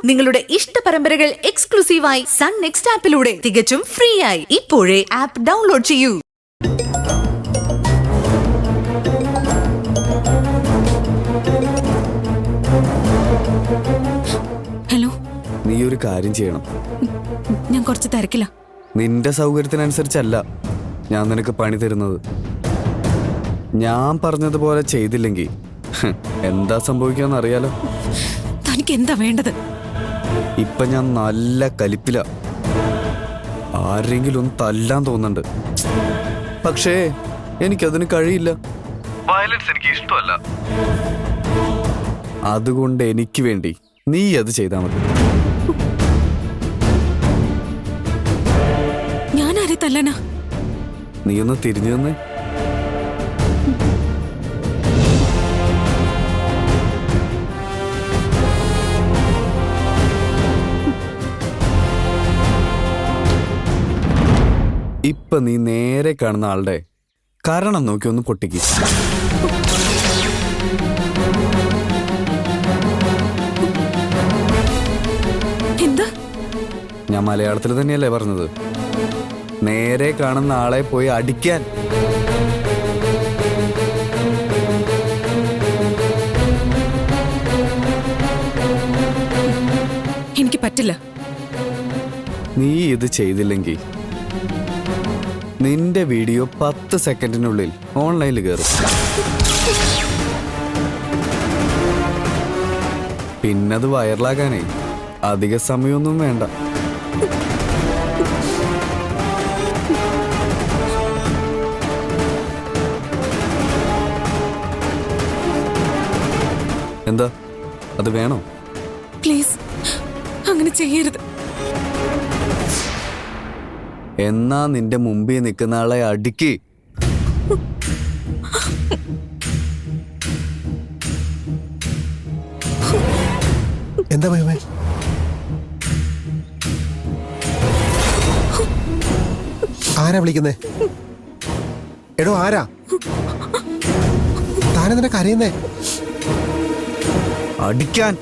നിങ്ങളുടെ ഇഷ്ട പരമ്പരകൾ എക്സ്ക്ലൂസീവായി സൺ നെക്സ്റ്റ് ആപ്പിലൂടെ തികച്ചും ഫ്രീ ആയി ഇപ്പോഴേ ആപ്പ് ഡൗൺലോഡ് ചെയ്യൂ. ഹലോ, നീ ഒരു കാര്യം ചെയ്യണം. ഞാൻ കുറച്ച് തിരക്കില്ല. നിന്റെ സൗകര്യത്തിനനുസരിച്ചല്ല ഞാൻ നിനക്ക് പണി തരുന്നത്. ഞാൻ പറഞ്ഞതുപോലെ ചെയ്തില്ലെങ്കിൽ എന്താ സംഭവിക്കാന്ന് അറിയാലോ. തനിക്ക് എന്താ വേണ്ടത്? ഇപ്പൊ ഞാൻ നല്ല കലിപ്പില. ആരെങ്കിലും ഒന്ന് തല്ലാൻ തോന്നുന്നുണ്ട്. പക്ഷേ എനിക്കതിന് കഴിയില്ല. വയലൻസ് എനിക്ക് ഇഷ്ടമല്ല. അതുകൊണ്ട് എനിക്ക് വേണ്ടി നീ അത് ചെയ്താൽ മതി. ഞാൻ ആരെ തല്ലാനാ? നീ ഒന്ന് തിരിഞ്ഞു നിന്ന്. ഇപ്പൊ നീ നേരെ കാണുന്ന ആളുടെ കാരണം നോക്കി ഒന്ന് പൊട്ടിക്ക്. എന്താ? ഞാൻ മലയാളത്തിൽ തന്നെയല്ലേ പറഞ്ഞത്. നേരെ കാണുന്ന ആളെ പോയി അടിക്കാൻ. എനിക്ക് പറ്റില്ല. നീ ഇത് ചെയ്തില്ലെങ്കിൽ നിന്റെ വീഡിയോ 10 സെക്കൻഡിനുള്ളിൽ ഓൺലൈനിൽ കയറും. പിന്നത് വൈറലാകാനേ അധിക സമയമൊന്നും വേണ്ട. എന്താ, അത് വേണോ? പ്ലീസ്, അങ്ങനെ ചെയ്യരുത്. എന്നാ നിന്റെ മുമ്പിൽ നിൽക്കുന്ന ആളെ അടിക്ക്. എന്താ മഹിമേ? ആരാ വിളിക്കുന്നേ? എടോ ആരാ? താനെന്തിനാ കരയുന്നേ? അടിക്കാൻ.